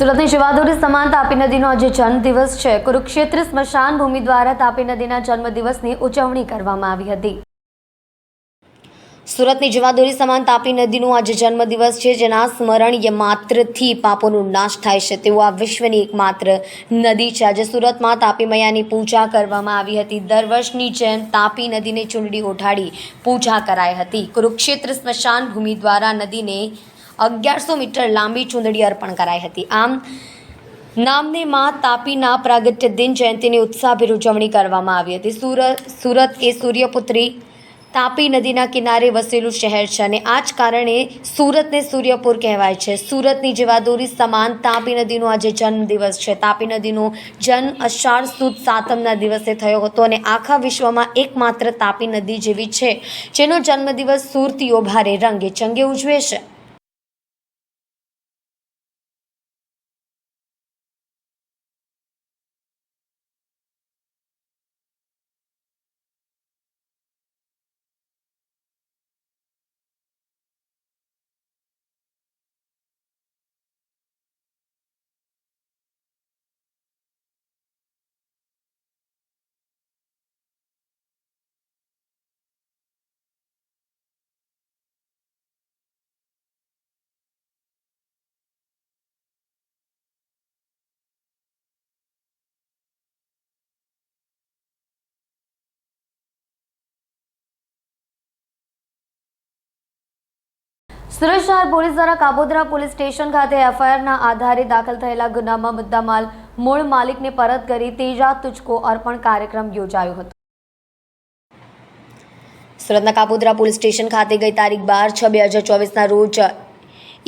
સુરતની જીવાદોરી સમાન તાપી નદીનો આજે જન્મદિવસ છે। કુરુક્ષેત્ર સ્મશાન ભૂમિ દ્વારા તાપી નદીના જન્મદિવસની ઉજવણી કરવામાં આવી હતી। સુરતની જીવાદોરી સમાન તાપી નદીનો આજે જન્મદિવસ છે, જેના સ્મરણીય માત્રથી પાપોનો નાશ થાય છે તેવું આ વિશ્વની એકમાત્ર નદી છે। આજે સુરતમાં તાપી મૈયાની પૂજા કરવામાં આવી હતી। દર વર્ષની જેમ તાપી નદીને ચૂંદડી ઓઢાડી પૂજા કરાઈ હતી। કુરુક્ષેત્ર સ્મશાન ભૂમિ દ્વારા નદીને 1100 મીટર લાંબી ચૂંદડી અર્પણ કરાઈ હતી। આમ નામને માં તાપીના પ્રાગટ્ય દિન જયંતિની ઉત્સાહભેર ઉજવણી કરવામાં આવી હતી। સુરત એ સૂર્યપુત્રી તાપી નદીના કિનારે વસેલું શહેર છે અને આ જ કારણે સુરતને સૂર્યપુર કહેવાય છે। સુરતની જીવાદોરી સમાન તાપી નદીનો આજે જન્મદિવસ છે। તાપી નદીનો જન્મ અષાઢ સુદ સાતમના દિવસે થયો હતો અને આખા વિશ્વમાં એકમાત્ર તાપી નદી જેવી છે જેનો જન્મદિવસ સુરતીઓ ભારે રંગે ચંગે ઉજવે છે। સુરત શહેર પોલીસ દ્વારા કાપોદ્રા પોલીસ સ્ટેશન ખાતે એફઆઈઆરના આધારે દાખલ થયેલા ગુનામાં મુદ્દામાલ મૂળ માલિકને પરત કરી તેજા તુજકો અર્પણ કાર્યક્રમ યોજાયો હતો। સુરતના કાપોદ્રા પોલીસ સ્ટેશન ખાતે ગઈ તારીખ 12/6/2024ના રોજ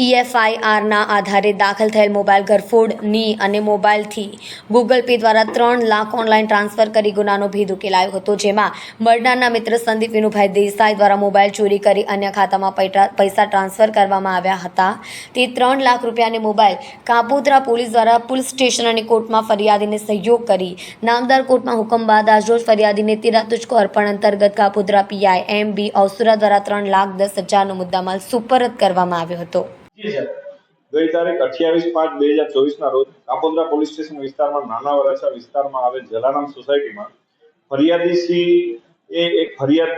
EFIRના આધારે દાખલ થયેલ મોબાઈલ ઘરફોડની અને મોબાઈલથી ગૂગલ પે દ્વારા 3 લાખ ઓનલાઈન ટ્રાન્સફર કરી ગુનાનો ભેદ ઉકેલાયો હતો, જેમાં મરનારના મિત્ર સંદીપ વિનુભાઈ દેસાઈ દ્વારા મોબાઈલ ચોરી કરી અન્ય ખાતામાં પૈસા ટ્રાન્સફર કરવામાં આવ્યા હતા। તે 3 લાખ રૂપિયાની મોબાઈલ કાપોદ્રા પોલીસ દ્વારા પોલીસ સ્ટેશન અને કોર્ટમાં ફરિયાદીને સહયોગ કરી નામદાર કોર્ટમાં હુકમ બાદ આજરોજ ફરિયાદીને તેરા તુજકો અર્પણ અંતર્ગત કાપોદ્રા PI MB અવસુરા દ્વારા 3,10,000નો મુદ્દામાલ સુપરત કરવામાં આવ્યો હતો। ગઈ તારીખ 28/5/2024ના રોજ કાપોદ્રા પોલીસ સ્ટેશન વિસ્તારમાં નાના વરાછા વિસ્તારમાં આવેલ જલારામ સોસાયટીમાં ફરિયાદી શ્રી એક ફરિયાદ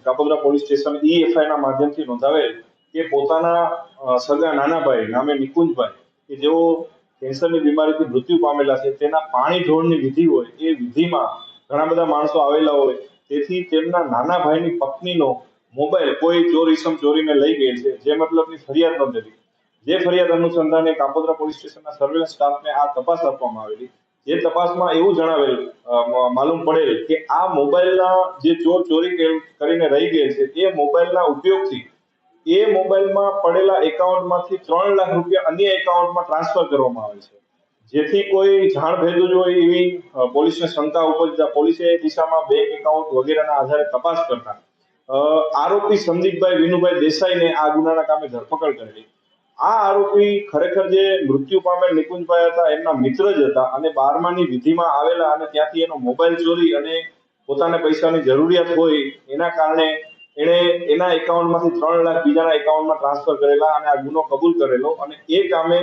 કાપોદ્રા પોલીસ સ્ટેશન EFI ના માધ્યમથી નોંધાવેલ કે પોતાના સગા નાના ભાઈ નામે નિકુંજભાઈ કે જેઓ કેન્સરની બીમારીથી મૃત્યુ પામેલા છે, તેના પાણી ઢોળની વિધિ હોય એ વિધિમાં ઘણા બધા માણસો આવેલા હોય, તેથી તેમના નાના ભાઈની પત્નીનો મોબાઈલ કોઈ ચોર ઈસમ ચોરીને લઈ ગયેલ છે, જે મતલબની ફરિયાદ નોંધેલી। જે ફરિયાદ અનુસંધાને કાપોદ્રા પોલીસ સ્ટેશનના સર્વેલન્સ સ્ટાફને આ તપાસ આપવામાં આવેલી। જે તપાસમાં એવું જણાવેલ માલુમ પડેલ કે આ મોબાઈલના જે ચોર ચોરી કરીને રહી ગયેલ છે એ મોબાઈલના ઉપયોગથી એ મોબાઈલમાં પડેલા એકાઉન્ટમાંથી 3 લાખ રૂપિયા અન્ય એકાઉન્ટમાં ટ્રાન્સફર કરવામાં આવે છે, જેથી કોઈ જાણ ભેદું જ હોય એવી પોલીસને શંકા ઉપજતા પોલીસે એ દિશામાં બેંક એકાઉન્ટ વગેરેના આધારે તપાસ કરતા આરોપી સંદીપભાઈ વિનુભાઈ દેસાઈને આ ગુનાના કામે ધરપકડ કરેલી। આ આરોપી ખરેખર જે મૃત્યુ પામેલ નિકુંજભાઈ હતા એમના મિત્ર જ હતા અને 12માની વિધિમાં આવેલા અને ત્યાંથી એનો મોબાઈલ ચોરી અને પોતાને પૈસાની જરૂરિયાત હોય એના કારણે એણે એના એકાઉન્ટમાંથી 3 લાખ બીજાના એકાઉન્ટમાં ટ્રાન્સફર કરેલા અને આ ગુનો કબૂલ કરેલો અને એ કામે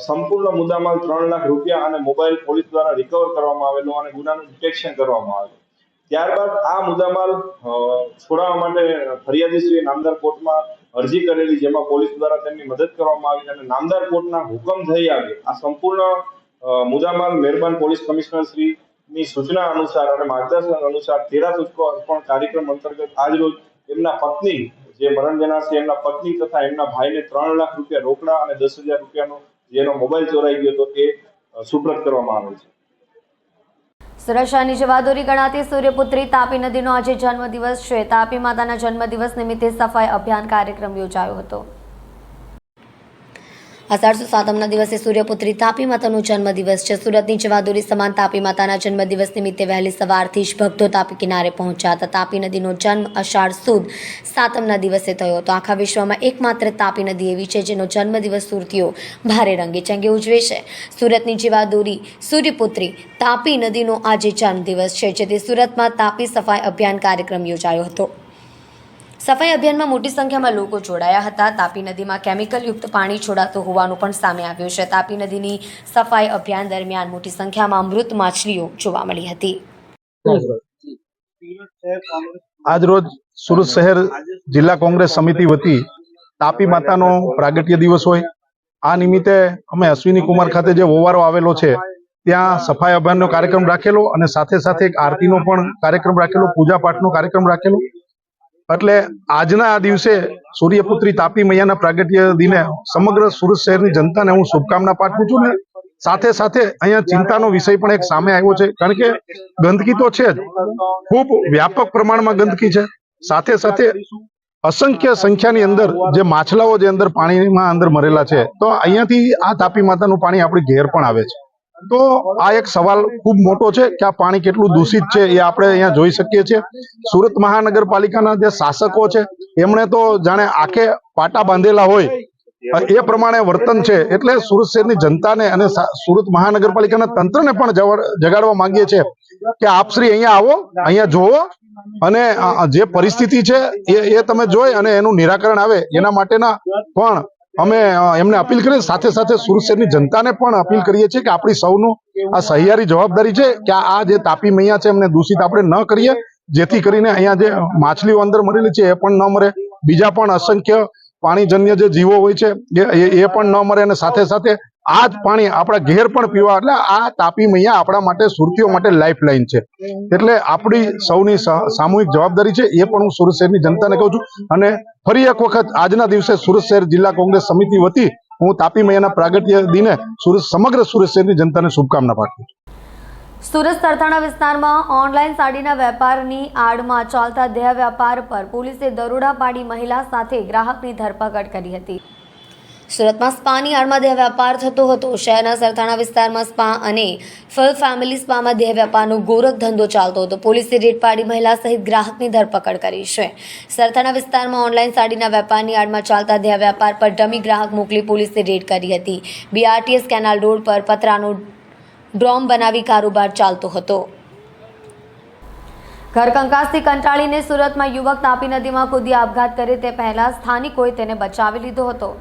સંપૂર્ણ મુદ્દામાલ 3 લાખ રૂપિયા અને મોબાઈલ પોલીસ દ્વારા રિકવર કરવામાં આવેલો અને ગુનાનું ડિટેક્શન કરવામાં આવેલું। ત્યારબાદ આ મુદ્દામાલ છોડાવવા માટે ફરિયાદીશ્રીએ નામદાર કોર્ટમાં અરજી કરેલી, જેમાં પોલીસ દ્વારા તેમની મદદ કરવામાં આવી અને નામદાર કોર્ટના હુકમ થઈ આવે આ સંપૂર્ણ મુદ્દામાલ મહેરબાન પોલીસ કમિશનર શ્રીની સૂચના અનુસાર અને માર્ગદર્શન અનુસાર તેરા તુજકો અર્પણ કાર્યક્રમ અંતર્ગત આજરોજ એમના પત્ની જે મરણ જનાર છે એમના પત્ની તથા એમના ભાઈને 3 લાખ રૂપિયા રોકડા અને 10,000 રૂપિયાનો જેનો મોબાઈલ ચોરાઈ ગયો હતો એ સુપ્રત કરવામાં આવેલ છે। સુરત શહેરની જીવાદોરી ગણાતી સૂર્યપુત્રી તાપી નદીનો આજે જન્મદિવસ છે। તાપી માતાના જન્મદિવસ નિમિત્તે સફાઈ અભિયાન કાર્યક્રમ યોજાયો હતો। અષાઢ સુદ સાતમના દિવસે સૂર્યપુત્રી તાપી માતાનો જન્મદિવસ છે। સુરતની જીવાદોરી સમાન તાપી માતાના જન્મદિવસ નિમિત્તે વહેલી સવારથી જ ભક્તો તાપી કિનારે પહોંચ્યા હતા। તાપી નદીનો જન્મ અષાઢ સુદ સાતમના દિવસે થયો હતો। આખા વિશ્વમાં એકમાત્ર તાપી નદી એવી છે જેનો જન્મદિવસ સુરતીઓ ભારે રંગે ચંગે ઉજવે છે। સુરતની જીવાદોરી સૂર્યપુત્રી તાપી નદીનો આજે જન્મદિવસ છે, જેથી સુરતમાં તાપી સફાઈ અભિયાન કાર્યક્રમ યોજાયો હતો। સફાઈ અભિયાનમાં મોટી સંખ્યામાં લોકો જોડાયા હતા. તાપી નદીમાં કેમિકલયુક્ત પાણી છોડાતું હોવાનું પણ સામે આવ્યું છે. તાપી નદીની સફાઈ અભિયાન દરમિયાન મોટી સંખ્યામાં મૃત માછલીઓ જોવા મળી હતી. આજરોજ સુરત શહેર જિલ્લા કોંગ્રેસ સમિતિ વતી તાપી માતાનો પ્રાગટ્ય દિવસ હોય આ નિમિત્તે અમે અશ્વિની કુમાર ખાતે જે ઓવારો આવેલો છે ત્યાં સફાઈ અભિયાનનો કાર્યક્રમ રાખેલો અને સાથે સાથે એક આરતીનો પણ કાર્યક્રમ રાખેલો, પૂજા પાઠનો કાર્યક્રમ રાખેલો. એટલે આજના આ દિવસે સૂર્યપુત્રી તાપી મૈયાના પ્રાગટ્ય દિને સમગ્ર સુરત શહેરની જનતાને હું શુભકામના પાઠવું છું. ને સાથે સાથે અહીંયા ચિંતાનો વિષય પણ એક સામે આવ્યો છે, કારણ કે ગંદકી તો છે જ, ખૂબ વ્યાપક પ્રમાણમાં ગંદકી છે. સાથે સાથે અસંખ્ય સંખ્યાની અંદર જે માછલાઓ જે અંદર પાણીમાં અંદર મરેલા છે, તો અહીંયાથી આ તાપી માતાનું પાણી આપણી ઘેર પણ આવે છે. તો આ એક સવાલ ખૂબ મોટો છે કે આ પાણી કેટલું દૂષિત છે એ આપણે અહીંયા જોઈ શકીએ છીએ. સુરત મહાનગરપાલિકાના જે શાસકો છે એમણે તો જાણે આખે પાટા બાંધેલા હોય એ પ્રમાણે વર્તન છે. એટલે સુરત શહેરની જનતાને અને સુરત મહાનગરપાલિકાના તંત્રને પણ જગાડવા માંગીએ છીએ કે આપ શ્રી અહીંયા આવો, અહીંયા જોવો અને જે પરિસ્થિતિ છે એ તમે જોઈ અને એનું નિરાકરણ આવે એના માટેના પણ અમે એમને અપીલ કરીએ. સાથે સાથે સુરત શહેરની જનતાને પણ અપીલ કરીએ છીએ કે આપણી સૌનું આ સહિયારી જવાબદારી છે કે આ જે તાપી મૈયા છે એમને દૂષિત આપણે ન કરીએ, જેથી કરીને અહીંયા જે માછલીઓ અંદર મરેલી છે એ પણ ન મરે, બીજા પણ અસંખ્ય પાણીજન્ય જે જીવો હોય છે એ પણ ન મરે. અને સાથે સાથે આ જ પાણી આપણા ઘેર પણ પીવા. એટલે આ તાપી મૈયા આપણા માટે સુરતીઓ માટે લાઈફ લાઈન છે. એટલે આપણી સૌની સામૂહિક જવાબદારી છે એ પણ હું સુરત શહેરની જનતાને કહું છું. અને ફરી એક વખત આજના દિવસે સુરત શહેર જિલ્લા કોંગ્રેસ સમિતિ વતી હું તાપી મૈયાના પ્રાગટ્ય દિને સમગ્ર સુરત શહેરની જનતાને શુભકામના પાઠવું છું. સુરત સરથાણા વિસ્તારમાં ઓનલાઈન સાડીના વેપારની આડમાં ચાલતા દેહ વેપાર પર પોલીસે દરોડા પાડી મહિલા સાથે ગ્રાહકની ધરપકડ કરી હતી. સુરતમાં સ્પાની આડમાં દેહ વેપાર થતો હતો. શહેરના સરથાણા વિસ્તારમાં સ્પા અને ફૂલ ફેમિલી સ્પામાં દેહ વેપારનો ગોરખ ધંધો ચાલતો હતો. પોલીસે રેડ પાડી મહિલા સહિત ગ્રાહકની ધરપકડ કરી છે. સરથાણા વિસ્તારમાં ઓનલાઈન સાડીના વેપારની આડમાં ચાલતા દેહ વેપાર પર ડમી ગ્રાહક મોકલી પોલીસે રેડ કરી હતી. BRTS કેનાલ રોડ પર પતરાનો ડ્રોમ બનાવી કારોબાર ચાલતો હતો. ઘરકંકાસથી કંટાળીને સુરતમાં યુવક તાપી નદીમાં કૂદી આપઘાત કરે તે પહેલા સ્થાનિકોએ તેને બચાવી લીધો હતો.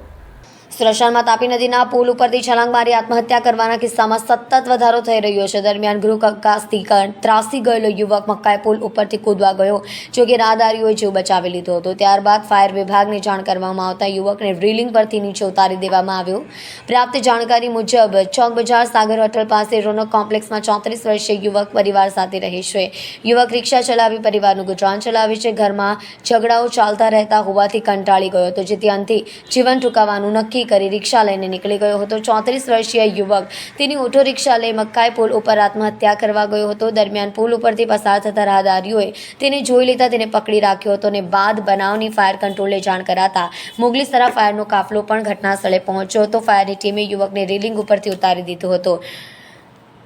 સુરત શહેરમાં તાપી નદીના પુલ ઉપરથી છલાંગ મારી આત્મહત્યા કરવાના કિસ્સામાં સતત વધારો થઈ રહ્યો છે. દરમિયાન ગૃહકંકાસથી ત્રાસી ગયેલો યુવક મકાઈ પુલ ઉપરથી કૂદવા ગયો, જો કે રાહદારીઓએ જીવ બચાવી લીધો હતો. ત્યારબાદ ફાયર વિભાગને જાણ કરવામાં આવતા યુવકને રેલિંગ પરથી નીચે ઉતારી દેવામાં આવ્યો. પ્રાપ્ત જાણકારી મુજબ ચોક બજાર સાગર હોટલ પાસે રોનક કોમ્પ્લેક્સમાં 34 વર્ષીય યુવક પરિવાર સાથે રહે છે. યુવક રિક્ષા ચલાવી પરિવારનું ગુજરાન ચલાવે છે. ઘરમાં ઝઘડાઓ ચાલતા રહેતા હોવાથી કંટાળી ગયો હતો, જેથી અંતે જીવન ટૂંકાવવાનું નક્કી કરી રિક્ષા લઈને નીકળી ગયો હતો. 34 વર્ષીય યુવક તેની ઓટો રિક્ષા લઈ મકાઈ પુલ ઉપર આત્મહત્યા કરવા ગયો હતો. દરમિયાન પુલ ઉપરથી પસાર થતા રાહદારીઓએ તેને જોઈ લેતા તેને પકડી રાખ્યો હતો અને બાદ બનાવની ફાયર કંટ્રોલને જાણ કરાતા મોગલીસરા ફાયરનો કાફલો પણ ઘટના સ્થળે પહોંચ્યો હતો. ફાયરની ટીમે યુવકને રેલિંગ ઉપરથી ઉતારી દીધો હતો.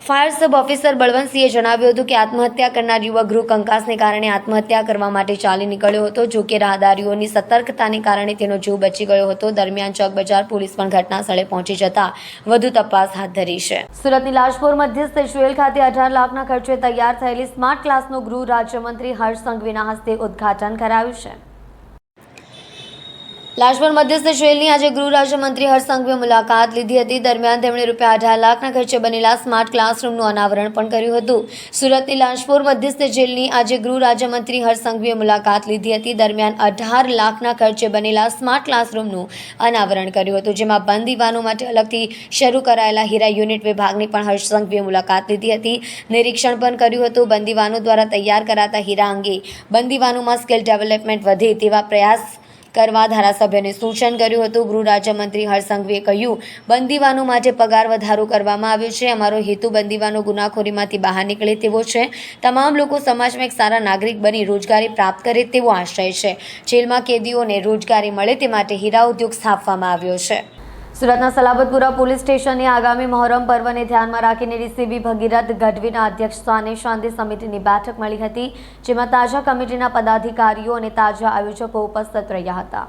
ફાયર સબ ઓફિસર બળવંતસિંહે જણાવ્યું હતું કે આત્મહત્યા કરનાર યુવક ગૃહ કંકાસને કારણે આત્મહત્યા કરવા માટે ચાલી નીકળ્યો હતો, જો કે રાહદારીઓની સતર્કતાને કારણે તેનો જીવ બચી ગયો હતો. દરમિયાન ચોક બજાર પોલીસ પણ ઘટના સ્થળે પહોંચી જતા વધુ તપાસ હાથ ધરી છે. સુરતની લાજપોર મધ્યસ્થ જ્વેલ ખાતે 18 લાખના ખર્ચે તૈયાર થયેલી સ્માર્ટ ક્લાસનું ગૃહ રાજ્યમંત્રી હર્ષ સંઘવીના હસ્તે ઉદ્ઘાટન કરાયું છે. લાજપોર મધ્યસ્થ જેલની આજે ગૃહ રાજ્યમંત્રી હર્ષ સંઘવીએ મુલાકાત લીધી હતી. દરમિયાન તેમણે ₹18 લાખના ખર્ચે બનેલા સ્માર્ટ ક્લાસરૂમનું અનાવરણ પણ કર્યું હતું. સુરતની લાજપોર મધ્યસ્થ જેલની આજે ગૃહ રાજ્યમંત્રી હર્ષ સંઘવીએ મુલાકાત લીધી હતી. દરમિયાન 18 લાખના ખર્ચે બનેલા સ્માર્ટ ક્લાસરૂમનું અનાવરણ કર્યું હતું, જેમાં બંદીવાનો માટે અલગથી શરૂ કરાયેલા હીરા યુનિટ વિભાગની પણ હર્ષ સંઘવીએ મુલાકાત લીધી હતી. નિરીક્ષણ પણ કર્યું હતું. બંદીવાનો દ્વારા તૈયાર કરાતા હીરા અંગે બંદીવાનોમાં સ્કિલ ડેવલપમેન્ટ વધે તેવા પ્રયાસ કરવા ધારાસભ્યને સૂચન કર્યું હતું. ગૃહ રાજ્યમંત્રી હર્ષ સંઘવીએ કહ્યું, બંદીવાનો માટે પગાર વધારો કરવામાં આવ્યો છે. અમારો હેતુ બંદીવાનો ગુનાખોરીમાંથી બહાર નીકળે તેવો છે. તમામ લોકો સમાજમાં એક સારા નાગરિક બની રોજગારી પ્રાપ્ત કરે તેવો આશય છે. જેલમાં કેદીઓને રોજગારી મળે તે માટે હીરા ઉદ્યોગ સ્થાપવામાં આવ્યો છે. સુરતના સલાબતપુરા પોલીસ સ્ટેશનની આગામી મહોરમ પર્વને ધ્યાનમાં રાખીને ડીસીપી ભગીરથ ગઢવીના અધ્યક્ષસ્થાને શાંતિ સમિતિની બેઠક મળી હતી, જેમાં તાજા કમિટીના પદાધિકારીઓ અને તાજા આયોજકો ઉપસ્થિત રહ્યા હતા.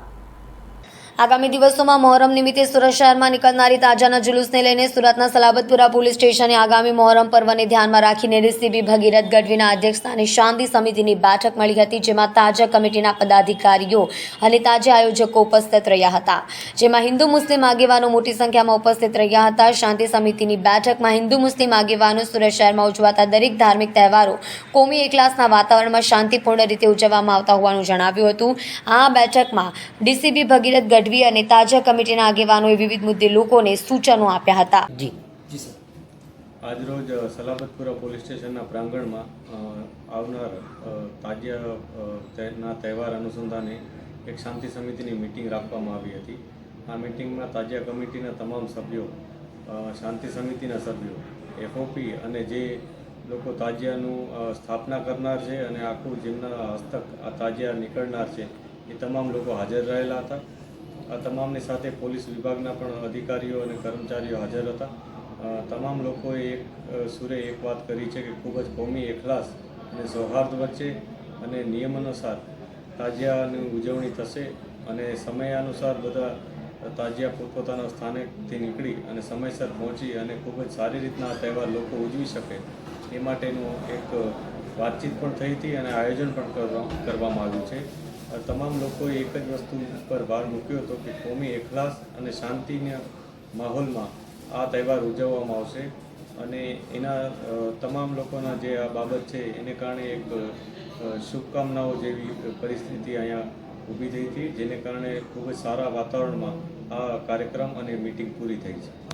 આગામી દિવસોમાં મહોરમ નિમિત્તે સુરત શહેરમાં નીકળનારી તાજાના જુલુસને લઈને સુરતના સલાબતપુરા પોલીસ સ્ટેશને આગામી મહોરમ પર્વને ધ્યાનમાં રાખીને ડીસીપી ભગીરથ ગઢવીના અધ્યક્ષસ્થાને શાંતિ સમિતિની બેઠક મળી હતી, જેમાં તાજા કમિટીના પદાધિકારીઓ અને તાજા આયોજકો ઉપસ્થિત રહ્યા હતા, જેમાં હિન્દુ મુસ્લિમ આગેવાનો મોટી સંખ્યામાં ઉપસ્થિત રહ્યા હતા. શાંતિ સમિતિની બેઠકમાં હિન્દુ મુસ્લિમ આગેવાનો સુરત શહેરમાં ઉજવાતા દરેક ધાર્મિક તહેવારો કોમી એકલાસના વાતાવરણમાં શાંતિપૂર્ણ રીતે ઉજવવામાં આવતા હોવાનું જણાવ્યું હતું. આ બેઠકમાં ડીસીપી ભગીરથ ગઢવી અને તાજા કમિટીના આગેવાનોએ વિવિધ મુદ્દે લોકોને સૂચનો આપ્યા હતા. આજરોજ સલાબતપુરા પોલીસ સ્ટેશનના પ્રાંગણમાં આવનાર તાજિયાના તહેવાર અનુસંધાને એક શાંતિ સમિતિની મિટિંગ રાખવામાં આવી હતી. આ મિટિંગમાં તાજિયા કમિટીના તમામ સભ્યો, શાંતિ સમિતિના સભ્યો, એફઓપી અને જે લોકો તાજિયાનું સ્થાપના કરનાર છે અને આખું જેમના હસ્તક આ તાજિયા નીકળનાર છે એ તમામ લોકો હાજર રહેલા હતા. આ તમામની સાથે પોલીસ વિભાગના પણ અધિકારીઓ અને કર્મચારીઓ હાજર હતા. તમામ લોકોએ એક સુરે એક વાત કરી છે કે ખૂબ જ કોમી એખલાસ અને સૌહાર્દ વચ્ચે અને નિયમાનુસાર તાજિયાની ઉજવણી થશે અને સમયાનુસાર બધા તાજિયા પોતપોતાના સ્થાનેથી નીકળી અને સમયસર પહોંચી અને ખૂબ જ સારી રીતના આ તહેવાર લોકો ઉજવી શકે એ માટેનું એક વાતચીત પણ થઈ હતી અને આયોજન પણ કરવામાં આવ્યું છે. તમામ લોકોએ એક જ વસ્તુ પર ભાર મૂક્યો હતો કે કોમી એખલાસ અને શાંતિના માહોલમાં આ તહેવાર ઉજવવામાં આવશે અને એના તમામ લોકોના જે આ બાબત છે એને કારણે એક શુભકામનાઓ જેવી પરિસ્થિતિ અહીંયા ઊભી થઈ હતી, જેને કારણે ખૂબ જ સારા વાતાવરણમાં આ કાર્યક્રમ અને મિટિંગ પૂરી થઈ છે.